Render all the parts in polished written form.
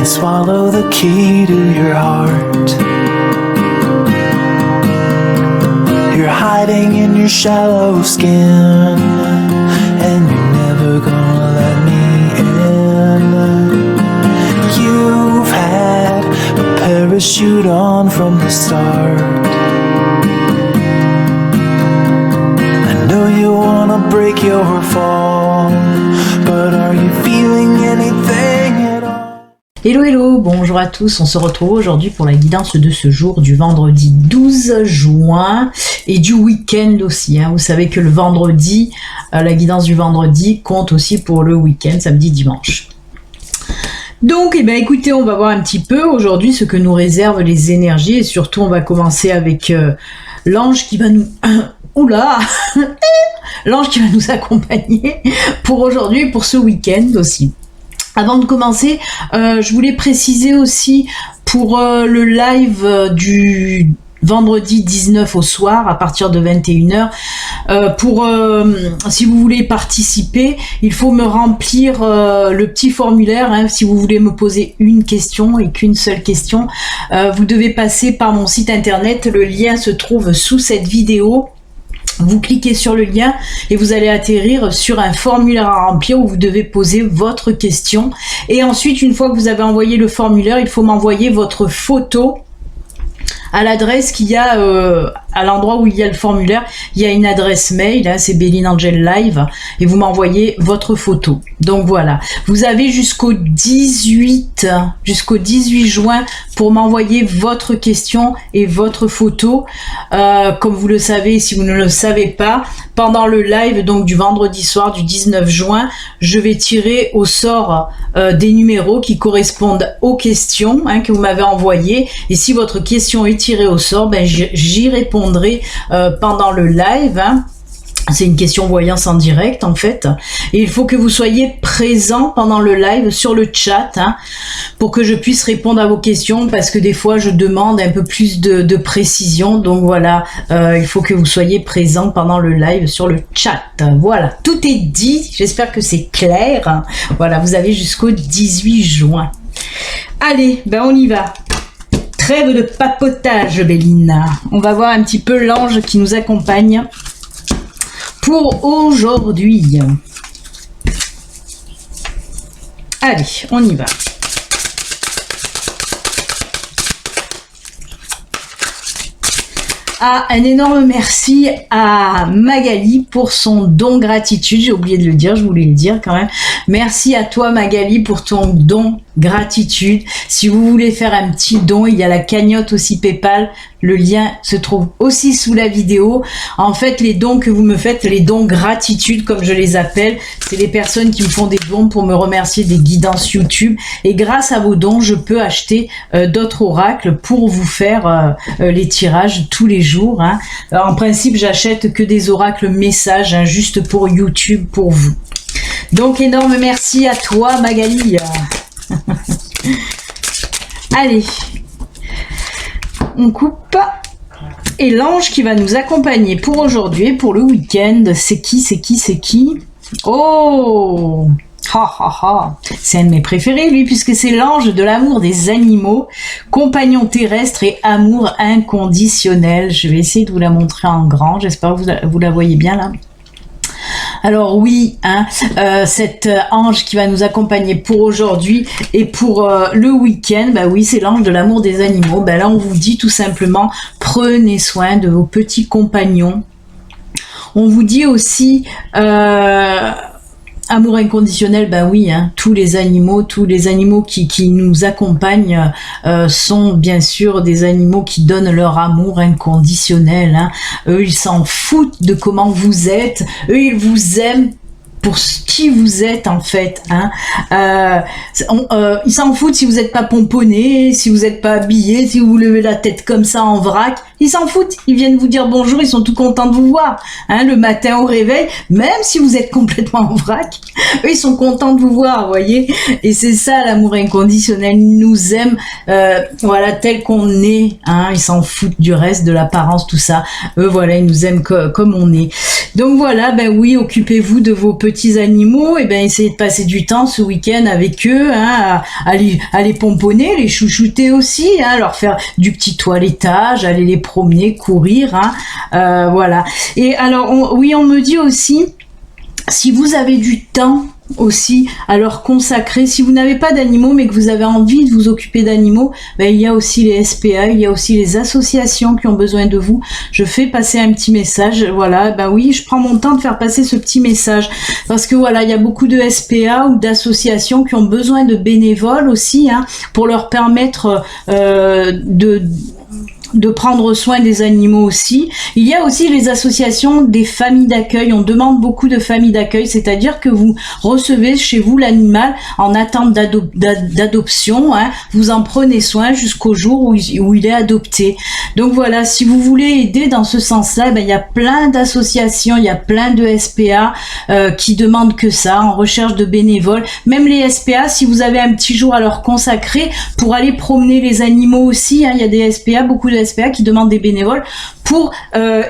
and swallow the key to your heart. You're hiding in your shallow skin, and you're never gonna let me in. You've had a parachute on from the start. I know you wanna break your fall, but are you feeling anything at all? Hello hello, bonjour à tous, on se retrouve aujourd'hui pour la guidance de ce jour du vendredi 12 juin et du week-end aussi. Vous savez que le vendredi, la guidance du vendredi compte aussi pour le week-end, samedi, dimanche. Donc, écoutez, on va voir un petit peu aujourd'hui ce que nous réservent les énergies et surtout on va commencer avec l'ange qui va nous... l'ange qui va nous accompagner pour aujourd'hui et pour ce week-end aussi. Avant de commencer, je voulais préciser aussi pour le live du vendredi 19 au soir à partir de 21h, si vous voulez participer, il faut me remplir le petit formulaire. Si vous voulez me poser une question et qu'une seule question, vous devez passer par mon site internet. Le lien se trouve sous cette vidéo. Vous cliquez sur le lien et vous allez atterrir sur un formulaire à remplir où vous devez poser votre question. Et ensuite, une fois que vous avez envoyé le formulaire, il faut m'envoyer votre photo à l'adresse qu'il y a à l'endroit où il y a le formulaire. Il y a une adresse mail, c'est Béline Angel Live, et vous m'envoyez votre photo. Donc voilà, vous avez jusqu'au 18 juin pour m'envoyer votre question et votre photo. Comme vous le savez, si vous ne le savez pas, pendant le live donc du vendredi soir du 19 juin, je vais tirer au sort des numéros qui correspondent aux questions que vous m'avez envoyées. Et si votre question est tirée au sort, j'y répondrai pendant le live. C'est une question voyance en direct en fait, et il faut que vous soyez présent pendant le live sur le chat pour que je puisse répondre à vos questions, parce que des fois je demande un peu plus de précision. Donc voilà, il faut que vous soyez présent pendant le live sur le chat. Voilà, tout est dit, j'espère que c'est clair. Voilà, vous avez jusqu'au 18 juin. Allez, on y va. Trêve de papotage, Béline. On va voir un petit peu l'ange qui nous accompagne pour aujourd'hui. Allez, on y va. Un énorme merci à Magali pour son don gratitude. J'ai oublié de le dire, je voulais le dire quand même. Merci à toi Magali pour ton don gratitude. Si vous voulez faire un petit don, il y a la cagnotte aussi PayPal. Le lien se trouve aussi sous la vidéo. En fait, les dons que vous me faites, les dons gratitude comme je les appelle, c'est les personnes qui me font des dons pour me remercier des guidances YouTube. Et grâce à vos dons, je peux acheter d'autres oracles pour vous faire les tirages tous les jours. Alors, en principe, j'achète que des oracles messages, juste pour YouTube, pour vous. Donc, énorme merci à toi, Magali. Allez, on coupe. Et l'ange qui va nous accompagner pour aujourd'hui et pour le week-end, c'est qui? Oh, c'est un de mes préférés, lui, puisque c'est l'ange de l'amour des animaux, compagnon terrestre et amour inconditionnel. Je vais essayer de vous la montrer en grand. J'espère que vous la voyez bien là. Alors oui, cet ange qui va nous accompagner pour aujourd'hui et pour le week-end, oui, c'est l'ange de l'amour des animaux. Là, on vous dit tout simplement, prenez soin de vos petits compagnons. On vous dit aussi amour inconditionnel, oui, tous les animaux qui nous accompagnent sont bien sûr des animaux qui donnent leur amour inconditionnel. Eux, ils s'en foutent de comment vous êtes. Eux, ils vous aiment pour qui vous êtes en fait. Ils s'en foutent si vous n'êtes pas pomponné, si vous n'êtes pas habillé, si vous levez la tête comme ça en vrac. Ils s'en foutent, ils viennent vous dire bonjour, ils sont tout contents de vous voir. Le matin au réveil, même si vous êtes complètement en vrac, eux ils sont contents de vous voir, vous voyez. Et c'est ça l'amour inconditionnel, ils nous aiment voilà tel qu'on est. Ils s'en foutent du reste, de l'apparence, tout ça. Eux voilà, ils nous aiment comme on est. Donc voilà, oui, occupez-vous de vos petits petits animaux, et ben essayez de passer du temps ce week-end avec eux, hein, à les pomponner, les chouchouter aussi, hein, leur faire du petit toilettage, aller les promener, courir, hein, voilà. Et alors on me dit aussi, si vous avez du temps aussi à leur consacrer, si vous n'avez pas d'animaux mais que vous avez envie de vous occuper d'animaux, ben, il y a aussi les SPA, il y a aussi les associations qui ont besoin de vous. Je fais passer un petit message, voilà, ben oui, je prends mon temps de faire passer ce petit message, parce que voilà, il y a beaucoup de SPA ou d'associations qui ont besoin de bénévoles aussi, hein, pour leur permettre de prendre soin des animaux aussi. Il y a aussi les associations des familles d'accueil. On demande beaucoup de familles d'accueil, c'est-à-dire que vous recevez chez vous l'animal en attente d'adoption, hein. Vous en prenez soin jusqu'au jour où il est adopté. Donc voilà, si vous voulez aider dans ce sens-là, ben, il y a plein d'associations, il y a plein de SPA qui demandent que ça, en recherche de bénévoles. Même les SPA, si vous avez un petit jour à leur consacrer pour aller promener les animaux aussi, hein, il y a des SPA, beaucoup de SPA qui demandent des bénévoles pour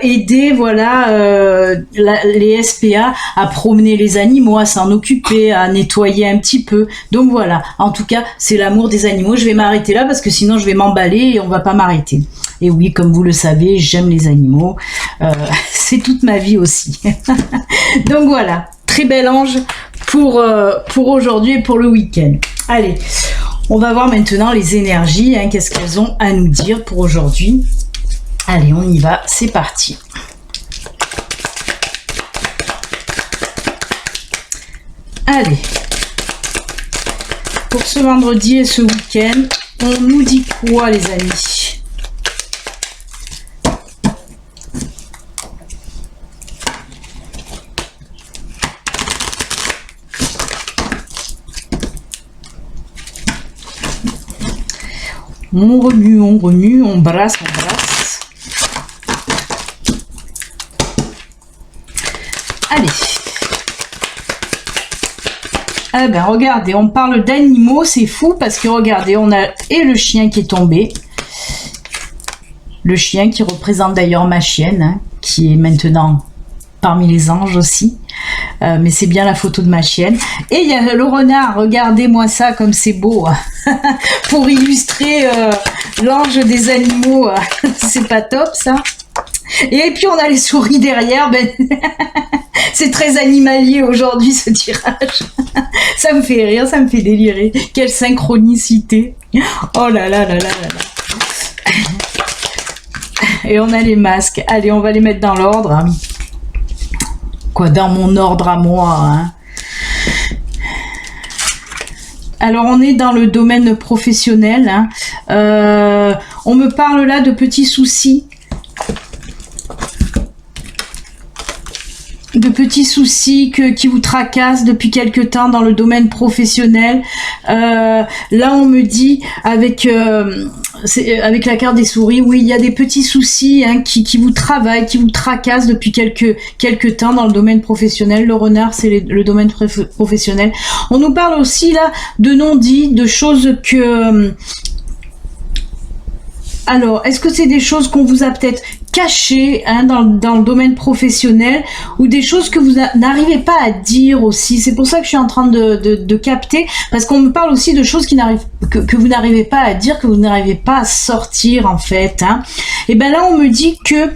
aider, voilà, les SPA à promener les animaux, à s'en occuper, à nettoyer un petit peu. Donc voilà, en tout cas, c'est l'amour des animaux. Je vais m'arrêter là parce que sinon je vais m'emballer et on va pas m'arrêter. Et oui, comme vous le savez, j'aime les animaux. C'est toute ma vie aussi. Donc voilà, très bel ange pour aujourd'hui et pour le week-end. Allez, on va voir maintenant les énergies, hein, qu'est-ce qu'elles ont à nous dire pour aujourd'hui. Allez, on y va, c'est parti. Allez, pour ce vendredi et ce week-end, on nous dit quoi, les amis? On remue, on brasse, Allez. Ah ben regardez, on parle d'animaux, c'est fou parce que regardez, on a et le chien qui est tombé. Le chien qui représente d'ailleurs ma chienne, hein, qui est maintenant parmi les anges aussi. Mais c'est bien la photo de ma chienne. Et il y a le renard, regardez-moi ça comme c'est beau. Pour illustrer l'ange des animaux. C'est pas top ça. Et puis on a les souris derrière. Ben c'est très animalier aujourd'hui ce tirage. Ça me fait rire, ça me fait délirer. Quelle synchronicité. Oh là là là là là là. Et on a les masques. Allez, on va les mettre dans l'ordre. Quoi, dans mon ordre à moi, hein. Alors on est dans le domaine professionnel, hein. On me parle là de petits soucis. De petits soucis qui vous tracassent depuis quelque temps dans le domaine professionnel. Là on me dit avec la carte des souris, oui, il y a des petits soucis, hein, qui vous travaillent, qui vous tracassent depuis quelque temps dans le domaine professionnel. Le renard, c'est le domaine professionnel. On nous parle aussi là de non-dits, de choses que... Alors, est-ce que c'est des choses qu'on vous a peut-être cachées, hein, dans le domaine professionnel, ou des choses que vous n'arrivez pas à dire aussi? C'est pour ça que je suis en train de capter, parce qu'on me parle aussi de choses que vous n'arrivez pas à dire, que vous n'arrivez pas à sortir en fait, hein. Et ben là, on me dit que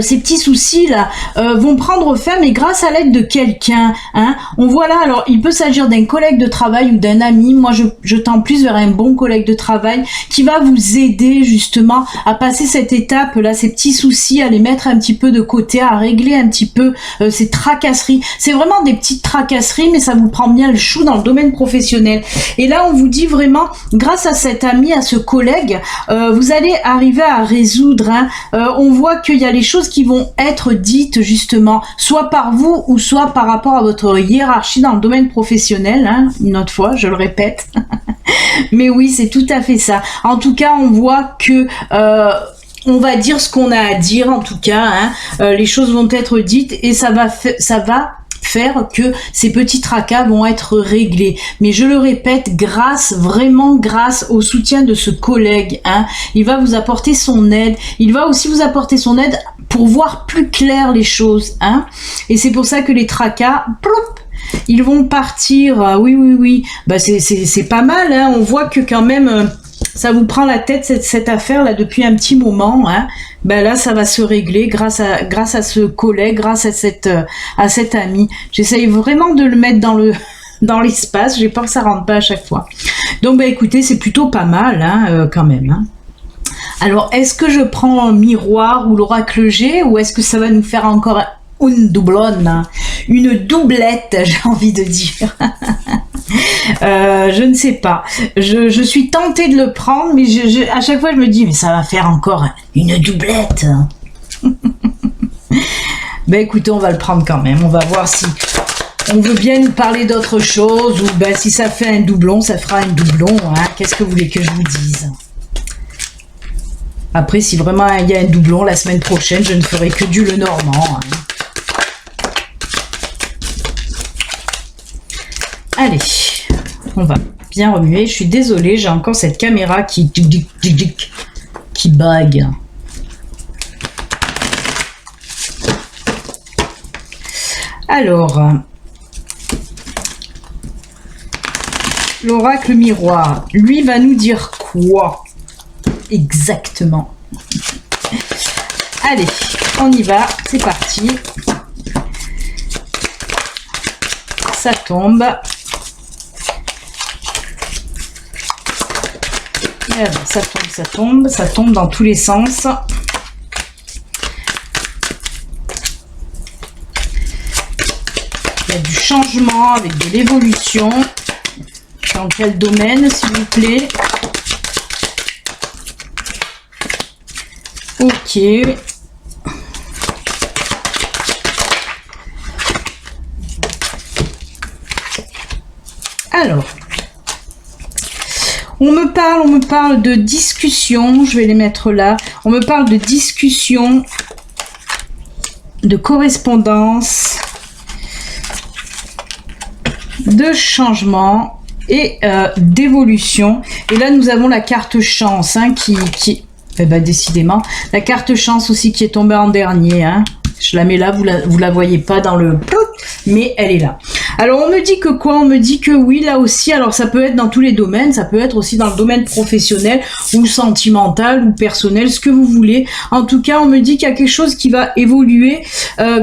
ces petits soucis là vont prendre fin, mais grâce à l'aide de quelqu'un, hein. On voit là, alors il peut s'agir d'un collègue de travail ou d'un ami. Moi je tends plus vers un bon collègue de travail qui va vous aider justement à passer cette étape là, ces petits soucis, à les mettre un petit peu de côté, à régler un petit peu ces tracasseries. C'est vraiment des petites tracasseries, mais ça vous prend bien le chou dans le domaine professionnel. Et là on vous dit vraiment, grâce à cet ami, à ce collègue, vous allez arriver à résoudre, hein. On voit qu'il y a les choses qui vont être dites justement, soit par vous ou soit par rapport à votre hiérarchie dans le domaine professionnel, hein, une autre fois, je le répète. Mais oui, c'est tout à fait ça. En tout cas, on voit que on va dire ce qu'on a à dire, en tout cas, hein. Les choses vont être dites et ça va faire que ces petits tracas vont être réglés. Mais je le répète, vraiment grâce au soutien de ce collègue, hein. Il va vous apporter son aide. Il va aussi vous apporter son aide pour voir plus clair les choses, hein. Et c'est pour ça que les tracas, ploup, Ils vont partir. Oui, oui, oui. Bah, c'est pas mal. Hein. On voit que quand même, ça vous prend la tête cette affaire là depuis un petit moment. Hein. Ben là, ça va se régler grâce à ce collègue, grâce à cet ami. J'essaye vraiment de le mettre dans l'espace. J'ai peur que ça rentre pas à chaque fois. Donc, bah écoutez, c'est plutôt pas mal, hein, quand même. Hein. Alors, est-ce que je prends un miroir ou l'oracle G, ou est-ce que ça va nous faire encore une doublonne, une doublette, j'ai envie de dire. Je ne sais pas. Je suis tentée de le prendre, mais à chaque fois je me dis, mais ça va faire encore une doublette. Ben écoutez, on va le prendre quand même. On va voir si on veut bien nous parler d'autre chose, ou ben si ça fait un doublon, ça fera un doublon. Hein. Qu'est-ce que vous voulez que je vous dise? Après, si vraiment il y a un doublon la semaine prochaine, je ne ferai que du Lenormand. Hein. Allez, on va bien remuer. Je suis désolée, j'ai encore cette caméra qui bug. Alors, l'oracle miroir, lui, va nous dire quoi exactement? Allez, on y va, c'est parti. Ça tombe. Et alors, ça tombe dans tous les sens. Il y a du changement avec de l'évolution. Dans quel domaine, s'il vous plaît? Ok. Alors, on me parle de discussion, je vais les mettre là. On me parle de discussion, de correspondance, de changement et d'évolution. Et là, nous avons la carte chance, hein, qui eh ben, décidément, la carte chance aussi qui est tombée en dernier. Hein. Je la mets là, vous la voyez pas dans le... mais elle est là. Alors, on me dit que quoi? On me dit que oui, là aussi, alors ça peut être dans tous les domaines, ça peut être aussi dans le domaine professionnel ou sentimental ou personnel, ce que vous voulez. En tout cas, on me dit qu'il y a quelque chose qui va évoluer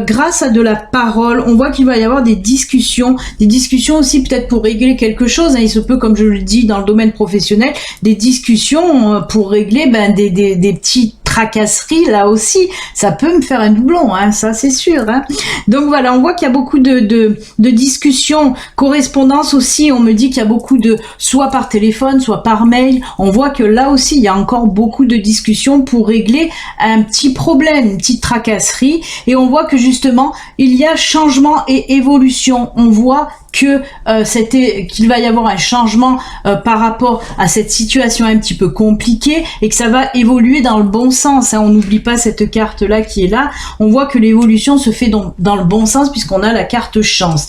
grâce à de la parole. On voit qu'il va y avoir des discussions aussi peut-être pour régler quelque chose. Hein. Il se peut, comme je le dis, dans le domaine professionnel, des discussions pour régler des petits tracasseries là aussi, ça peut me faire un doublon, hein, ça c'est sûr. Hein. Donc voilà, on voit qu'il y a beaucoup de discussions, correspondance aussi, on me dit qu'il y a beaucoup de, soit par téléphone, soit par mail, on voit que là aussi il y a encore beaucoup de discussions pour régler un petit problème, une petite tracasserie, et on voit que justement il y a changement et évolution, on voit que qu'il va y avoir un changement par rapport à cette situation un petit peu compliquée et que ça va évoluer dans le bon sens. Hein. On n'oublie pas cette carte là qui est là. On voit que l'évolution se fait dans le bon sens puisqu'on a la carte chance.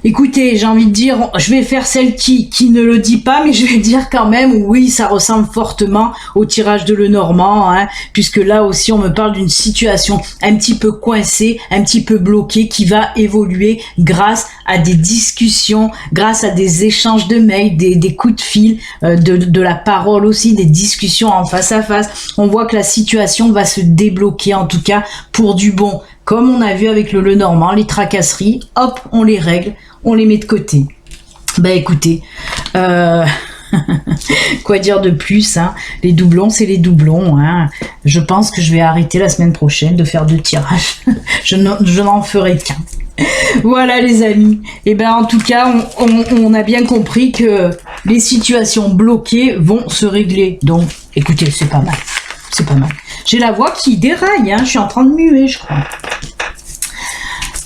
Écoutez, j'ai envie de dire, je vais faire celle qui ne le dit pas, mais je vais dire quand même, oui, ça ressemble fortement au tirage de Lenormand, hein, puisque là aussi on me parle d'une situation un petit peu coincée, un petit peu bloquée, qui va évoluer grâce à des discussions, grâce à des échanges de mails, des coups de fil, de la parole aussi, des discussions en face à face. On voit que la situation va se débloquer, en tout cas pour du bon. Comme on a vu avec le Lenormand, les tracasseries, hop, on les règle, on les met de côté. Bah écoutez, quoi dire de plus, hein. Les doublons, c'est les doublons. Hein. Je pense que je vais arrêter la semaine prochaine de faire 2 tirages. je n'en ferai qu'un. Voilà les amis. Et ben en tout cas, on a bien compris que les situations bloquées vont se régler. Donc, écoutez, c'est pas mal. C'est pas mal. J'ai la voix qui déraille, hein. Je suis en train de muer, je crois.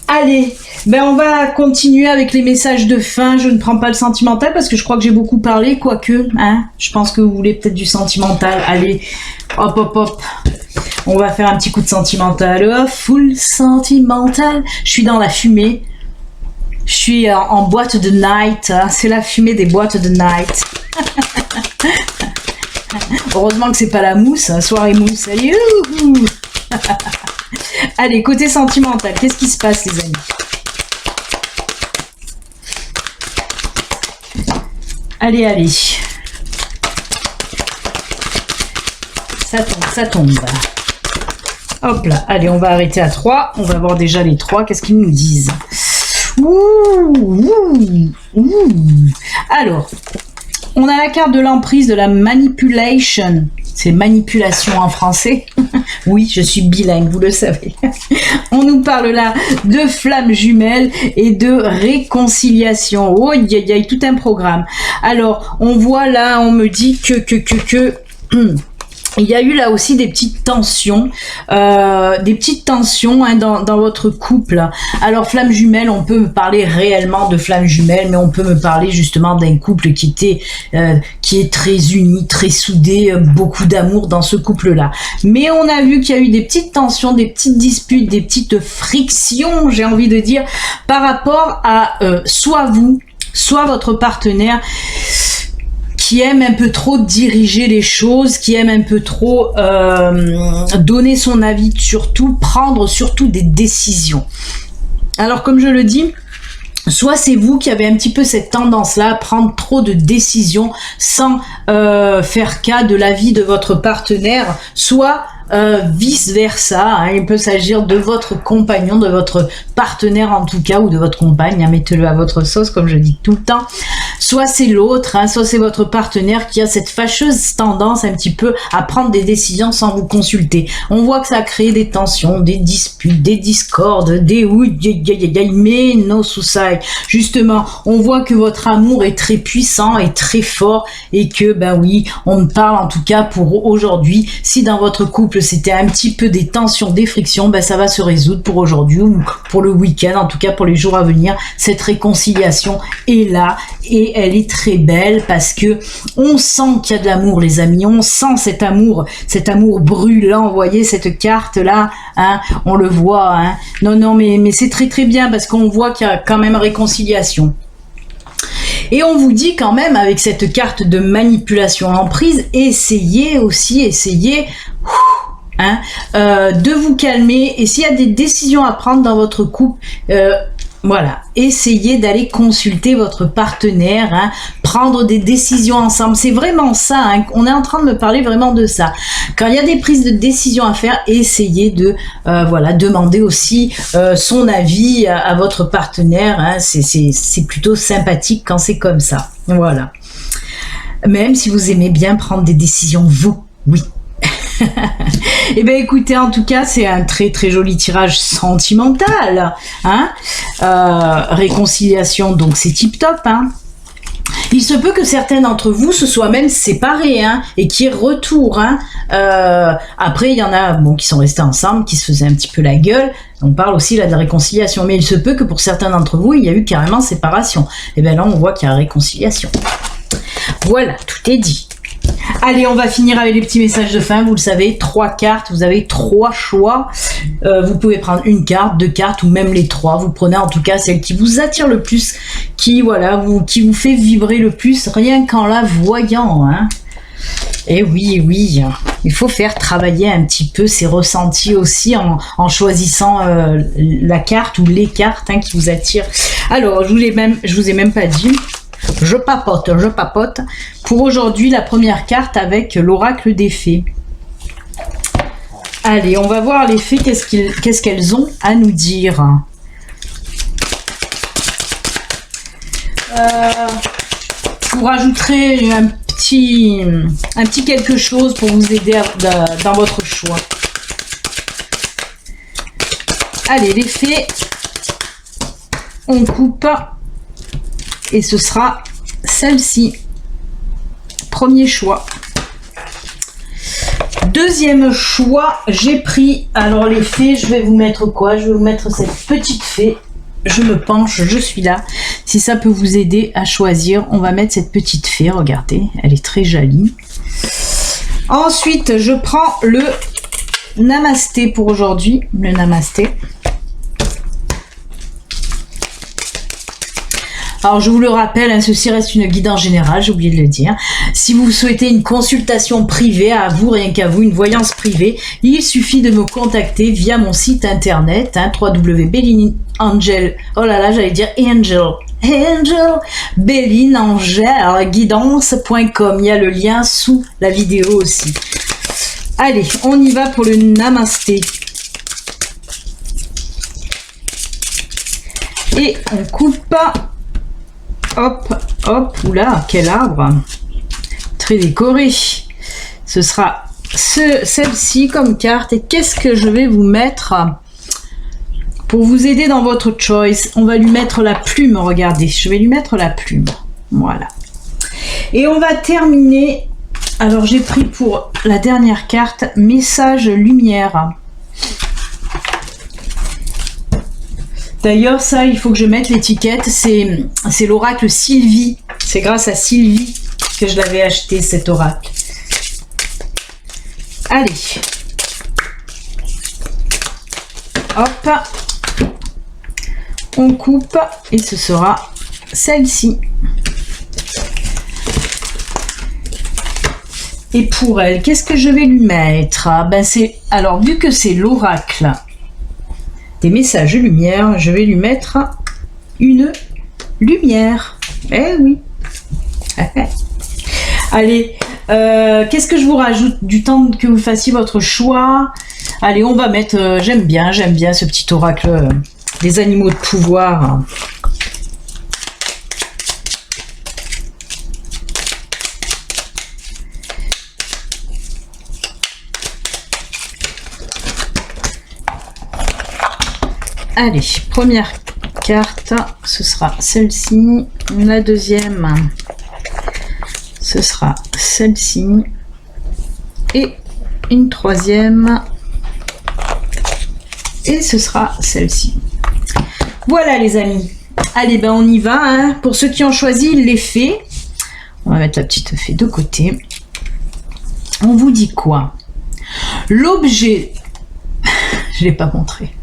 Allez, ben on va continuer avec les messages de fin. Je ne prends pas le sentimental parce que je crois que j'ai beaucoup parlé, quoique, hein. Je pense que vous voulez peut-être du sentimental. Allez, hop, hop, hop. On va faire un petit coup de sentimental. Oh, full sentimental. Je suis dans la fumée. Je suis en boîte de night. Hein. C'est la fumée des boîtes de night. Heureusement que c'est pas la mousse. Hein. Soirée mousse. Allez, allez, côté sentimental. Qu'est-ce qui se passe, les amis? Allez, allez. Ça tombe. Hop là, allez, on va arrêter à 3. On va voir déjà les 3. Qu'est-ce qu'ils nous disent? Alors, on a la carte de l'emprise, de la manipulation. C'est manipulation en français. Oui, je suis bilingue, vous le savez. On nous parle là de flammes jumelles et de réconciliation. Oh, il y a tout un programme. Alors, on voit là, on me dit que il y a eu là aussi des petites tensions hein, dans votre couple. Alors flamme jumelle, on peut me parler réellement de flamme jumelle, mais on peut me parler justement d'un couple qui est très uni, très soudé, beaucoup d'amour dans ce couple-là. Mais on a vu qu'il y a eu des petites tensions, des petites disputes, des petites frictions, j'ai envie de dire, par rapport à soit vous, soit votre partenaire, qui aime un peu trop diriger les choses, qui aime un peu trop donner son avis sur tout, prendre surtout des décisions. Alors comme je le dis, soit c'est vous qui avez un petit peu cette tendance-là à prendre trop de décisions sans faire cas de l'avis de votre partenaire, soit vice-versa, hein, il peut s'agir de votre compagnon, de votre partenaire en tout cas, ou de votre compagne, hein, mettez-le à votre sauce comme je dis tout le temps. Soit c'est l'autre, hein, soit c'est votre partenaire qui a cette fâcheuse tendance un petit peu à prendre des décisions sans vous consulter. On voit que ça a créé des tensions, des disputes, des discordes, des mais no suicide. Justement, on voit que votre amour est très puissant et très fort et que, ben oui, on me parle en tout cas pour aujourd'hui. Si dans votre couple c'était un petit peu des tensions, des frictions, ben ça va se résoudre pour aujourd'hui ou pour le week-end, en tout cas pour les jours à venir. Cette réconciliation est là et elle est très belle parce que on sent qu'il y a de l'amour, les amis, on sent cet amour brûlant. Vous voyez cette carte là, hein, on le voit, hein. Non, mais c'est très très bien parce qu'on voit qu'il y a quand même réconciliation. Et on vous dit quand même avec cette carte de manipulation emprise, essayez hein, de vous calmer, et s'il y a des décisions à prendre dans votre couple, voilà, essayez d'aller consulter votre partenaire, hein, prendre des décisions ensemble. C'est vraiment ça, hein, on est en train de me parler vraiment de ça. Quand il y a des prises de décision à faire, essayez de voilà, demander aussi son avis à votre partenaire, hein, c'est plutôt sympathique quand c'est comme ça. Voilà. Même si vous aimez bien prendre des décisions, vous, oui. Et bien écoutez, en tout cas c'est un très très joli tirage sentimental, hein, réconciliation, donc c'est tip top, hein. Il se peut que certains d'entre vous se soient même séparés, hein, et qu'il y ait retour, hein. Après il y en a qui sont restés ensemble, qui se faisaient un petit peu la gueule. On parle aussi là de la réconciliation, mais il se peut que pour certains d'entre vous il y a eu carrément séparation. Et bien là on voit qu'il y a réconciliation. Voilà, tout est dit. Allez, on va finir avec les petits messages de fin. Vous le savez, 3 cartes, vous avez 3 choix. Vous pouvez prendre une carte, 2 cartes ou même les 3. Vous prenez en tout cas celle qui vous attire le plus, qui vous fait vibrer le plus, rien qu'en la voyant, hein. Et oui, il faut faire travailler un petit peu ses ressentis aussi en choisissant la carte ou les cartes, hein, qui vous attirent. Alors, je vous ai même pas dit. Je papote. Pour aujourd'hui, la première carte avec l'oracle des fées. Allez, on va voir les fées, qu'est-ce qu'elles ont à nous dire. Je vous rajouterai un petit quelque chose pour vous aider dans votre choix. Allez, les fées, on coupe. Et ce sera celle-ci. Premier choix. Deuxième choix, j'ai pris, alors les fées, je vais vous mettre quoi? Je vais vous mettre cette petite fée. Je me penche, je suis là. Si ça peut vous aider à choisir, on va mettre cette petite fée. Regardez, elle est très jolie. Ensuite, je prends le Namasté pour aujourd'hui. Le Namasté. Alors je vous le rappelle, hein, ceci reste une guidance générale, j'ai oublié de le dire. Si vous souhaitez une consultation privée, à vous, rien qu'à vous, une voyance privée, il suffit de me contacter via mon site internet, hein, www.belliniangel, oh là là, j'allais dire Angel, Béline, Angèle, guidance.com. Il y a le lien sous la vidéo aussi. Allez, on y va pour le namasté. Et on coupe. Hop, hop, oula, quel arbre. Très décoré. Ce sera celle-ci comme carte. Et qu'est-ce que je vais vous mettre pour vous aider dans votre choice? On va lui mettre la plume, regardez. Je vais lui mettre la plume. Voilà. Et on va terminer. Alors, j'ai pris pour la dernière carte, message lumière. D'ailleurs, ça, il faut que je mette l'étiquette. C'est l'oracle Sylvie. C'est grâce à Sylvie que je l'avais acheté, cet oracle. Allez. Hop. On coupe et ce sera celle-ci. Et pour elle, qu'est-ce que je vais lui mettre? Ben alors, vu que c'est l'oracle des messages de lumière, je vais lui mettre une lumière. Eh oui. Allez, qu'est-ce que je vous rajoute du temps que vous fassiez votre choix? Allez, on va mettre, j'aime bien ce petit oracle des animaux de pouvoir. Allez, première carte, ce sera celle-ci. La deuxième, ce sera celle-ci. Et une troisième. Et ce sera celle-ci. Voilà les amis. Allez, ben on y va. Hein. Pour ceux qui ont choisi l'effet, on va mettre la petite fée de côté. On vous dit quoi? L'objet, je ne l'ai pas montré.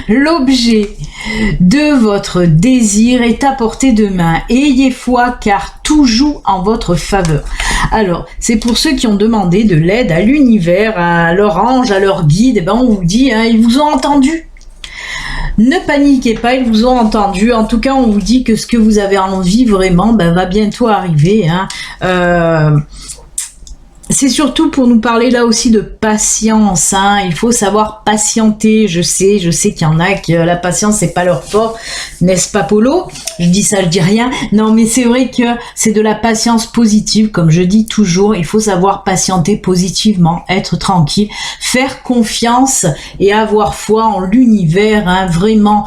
L'objet de votre désir est à portée de main. Ayez foi car tout joue en votre faveur. Alors, c'est pour ceux qui ont demandé de l'aide à l'univers, à leur ange, à leur guide. Et ben, on vous dit, hein, ils vous ont entendu. Ne paniquez pas, ils vous ont entendu. En tout cas, on vous dit que ce que vous avez envie vraiment va bientôt arriver. Hein. C'est surtout pour nous parler là aussi de patience. Hein. Il faut savoir patienter. Je sais qu'il y en a que la patience c'est pas leur fort, n'est-ce pas Polo? Je dis ça, je dis rien. Non, mais c'est vrai que c'est de la patience positive, comme je dis toujours. Il faut savoir patienter positivement, être tranquille, faire confiance et avoir foi en l'univers. Hein. Vraiment.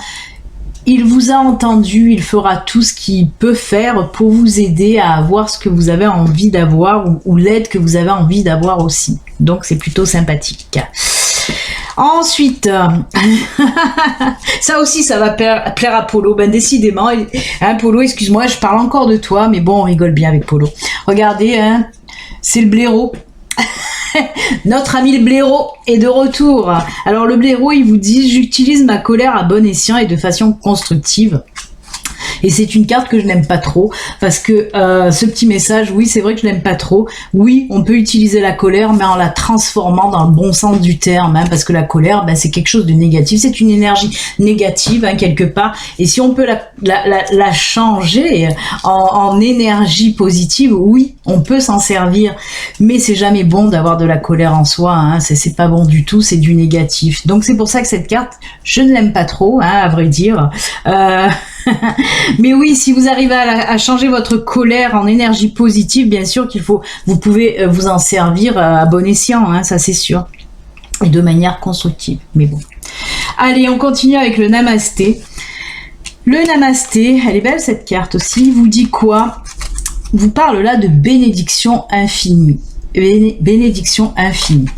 Il vous a entendu, il fera tout ce qu'il peut faire pour vous aider à avoir ce que vous avez envie d'avoir ou l'aide que vous avez envie d'avoir aussi. Donc c'est plutôt sympathique. Ensuite, ça aussi ça va plaire à Polo, ben décidément. Hein, Polo, excuse-moi, je parle encore de toi, mais bon, on rigole bien avec Polo. Regardez, hein, c'est le blaireau. Notre ami le blaireau est de retour. Alors le blaireau, il vous dit: j'utilise ma colère à bon escient et de façon constructive. Et c'est une carte que je n'aime pas trop parce que ce petit message, oui, c'est vrai que je n'aime pas trop. Oui, on peut utiliser la colère, mais en la transformant dans le bon sens du terme, hein, parce que la colère, c'est quelque chose de négatif. C'est une énergie négative, hein, quelque part. Et si on peut la changer en énergie positive, oui, on peut s'en servir. Mais c'est jamais bon d'avoir de la colère en soi. Hein, c'est pas bon du tout. C'est du négatif. Donc c'est pour ça que cette carte, je ne l'aime pas trop, hein, à vrai dire. Mais oui, si vous arrivez à changer votre colère en énergie positive, bien sûr vous pouvez vous en servir à bon escient, hein, ça c'est sûr, et de manière constructive. Mais bon, allez, on continue avec le namasté. Le namasté, elle est belle cette carte aussi. Vous dit quoi? Vous parle là de bénédiction infinie. Bénédiction infinie.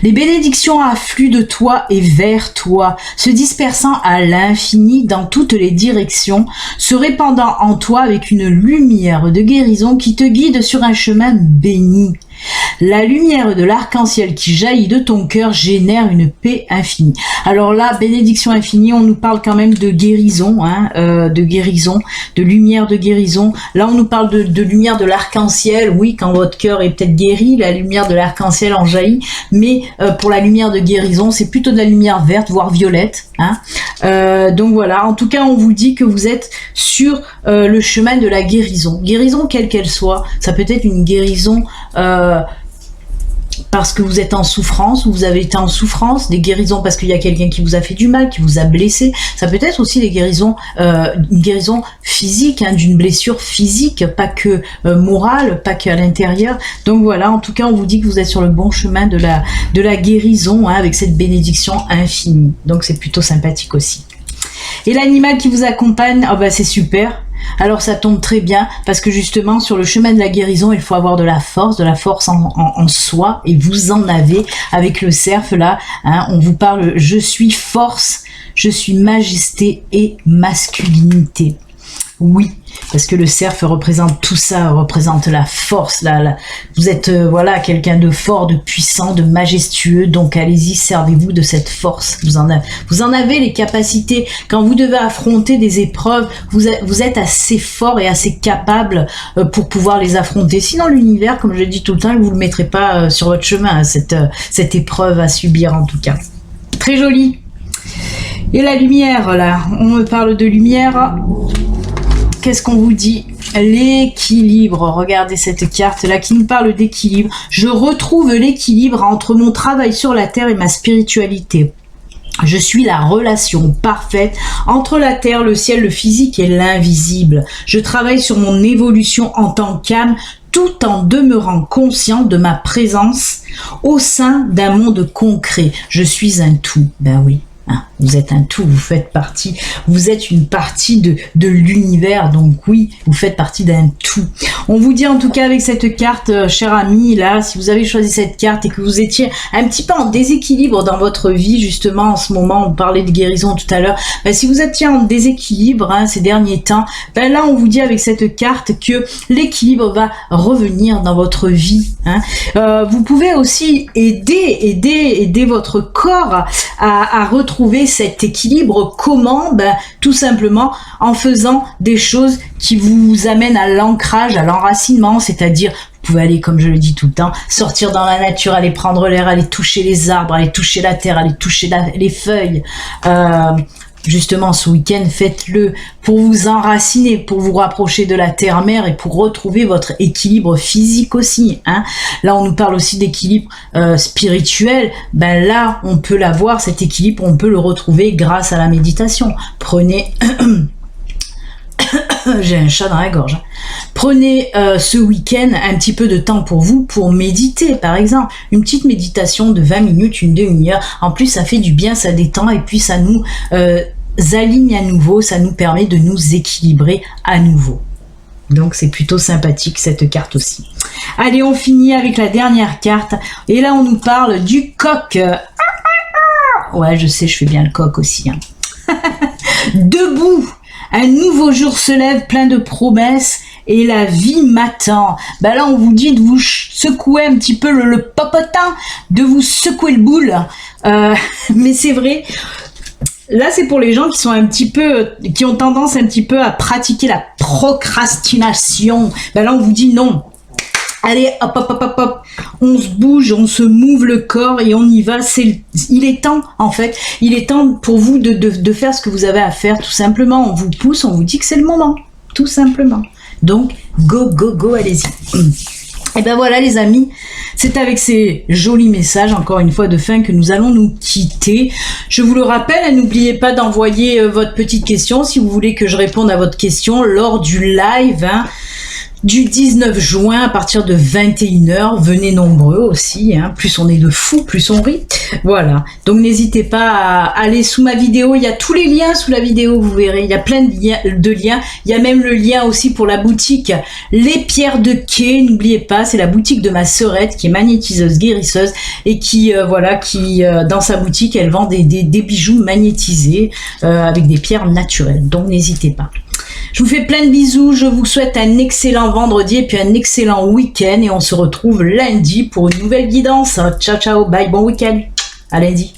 Les bénédictions affluent de toi et vers toi, se dispersant à l'infini dans toutes les directions, se répandant en toi avec une lumière de guérison qui te guide sur un chemin béni. La lumière de l'arc-en-ciel qui jaillit de ton cœur génère une paix infinie. Alors là, bénédiction infinie, on nous parle quand même de guérison, de guérison, de lumière de guérison. Là, on nous parle de lumière de l'arc-en-ciel. Oui, quand votre cœur est peut-être guéri, la lumière de l'arc-en-ciel en jaillit. Mais pour la lumière de guérison, c'est plutôt de la lumière verte, voire violette. Donc voilà, en tout cas, on vous dit que vous êtes sur le chemin de la guérison. Guérison quelle qu'elle soit. Ça peut être une guérison parce que vous êtes en souffrance, ou vous avez été en souffrance, des guérisons parce qu'il y a quelqu'un qui vous a fait du mal, qui vous a blessé. Ça peut être aussi des guérisons, une guérison physique, d'une blessure physique, pas que morale, pas qu'à l'intérieur. Donc voilà, en tout cas, on vous dit que vous êtes sur le bon chemin de la guérison, avec cette bénédiction infinie. Donc c'est plutôt sympathique aussi. Et l'animal qui vous accompagne, c'est super. Alors ça tombe très bien parce que justement sur le chemin de la guérison il faut avoir de la force en soi, et vous en avez avec le cerf là, on vous parle je suis force, je suis majesté et masculinité. Oui, parce que le cerf représente tout ça, représente la force. Vous êtes quelqu'un de fort, de puissant, de majestueux. Donc allez-y, servez-vous de cette force. Vous en avez les capacités. Quand vous devez affronter des épreuves, vous êtes assez fort et assez capable pour pouvoir les affronter. Sinon l'univers, comme je le dis tout le temps, vous le mettrez pas sur votre chemin, cette épreuve à subir en tout cas. Très joli. Et la lumière là, on me parle de lumière. Qu'est-ce qu'on vous dit? L'équilibre. Regardez cette carte là qui nous parle d'équilibre. Je retrouve l'équilibre entre mon travail sur la terre et ma spiritualité. Je suis la relation parfaite entre la terre, le ciel, le physique et l'invisible. Je travaille sur mon évolution en tant qu'âme tout en demeurant conscient de ma présence au sein d'un monde concret. Je suis un tout. Ben oui. Vous êtes un tout, vous faites partie, vous êtes une partie de l'univers, donc oui, vous faites partie d'un tout. On vous dit en tout cas avec cette carte, cher ami, là, si vous avez choisi cette carte et que vous étiez un petit peu en déséquilibre dans votre vie, justement, en ce moment, on parlait de guérison tout à l'heure, si vous étiez en déséquilibre ces derniers temps, là, on vous dit avec cette carte que l'équilibre va revenir dans votre vie. Vous pouvez aussi aider votre corps à retrouver cet équilibre. Comment? Tout simplement en faisant des choses qui vous amènent à l'ancrage, à l'enracinement, c'est-à-dire vous pouvez aller, comme je le dis tout le temps, sortir dans la nature, aller prendre l'air, aller toucher les arbres, aller toucher la terre, aller toucher les feuilles. Justement, ce week-end, faites-le pour vous enraciner, pour vous rapprocher de la terre-mère et pour retrouver votre équilibre physique aussi. Là, on nous parle aussi d'équilibre spirituel. Là, on peut l'avoir, cet équilibre, on peut le retrouver grâce à la méditation. Prenez... J'ai un chat dans la gorge. Prenez ce week-end un petit peu de temps pour vous, pour méditer par exemple. Une petite méditation de 20 minutes, une demi-heure. En plus, ça fait du bien, ça détend et puis ça nous aligne à nouveau, ça nous permet de nous équilibrer à nouveau. Donc c'est plutôt sympathique cette carte aussi. Allez, on finit avec la dernière carte. Et là, on nous parle du coq. Ouais, je sais, je fais bien le coq aussi. Debout. Un nouveau jour se lève plein de promesses et la vie m'attend. Là, on vous dit de vous secouer un petit peu le popotin, de vous secouer le boule. Mais c'est vrai. Là, c'est pour les gens qui sont qui ont tendance un petit peu à pratiquer la procrastination. Là, on vous dit non. Allez, hop, hop, hop, hop, hop, on se bouge, on se mouve le corps et on y va. Il est temps, en fait, il est temps pour vous de faire ce que vous avez à faire, tout simplement. On vous pousse, on vous dit que c'est le moment, tout simplement. Donc, go, go, go, allez-y. Et voilà les amis, c'est avec ces jolis messages, encore une fois de fin, que nous allons nous quitter. Je vous le rappelle, n'oubliez pas d'envoyer votre petite question si vous voulez que je réponde à votre question lors du live, du 19 juin à partir de 21h. Venez nombreux aussi, plus on est de fous, plus on rit. Voilà, donc n'hésitez pas à aller sous ma vidéo, il y a tous les liens sous la vidéo, vous verrez, il y a plein de liens. Il y a même le lien aussi pour la boutique Les Pierres de Quai, n'oubliez pas, c'est la boutique de ma sœurette qui est magnétiseuse, guérisseuse et qui dans sa boutique, elle vend des bijoux magnétisés avec des pierres naturelles, donc n'hésitez pas. Je vous fais plein de bisous, je vous souhaite un excellent vendredi et puis un excellent week-end et on se retrouve lundi pour une nouvelle guidance. Ciao ciao, bye, bon week-end, à lundi.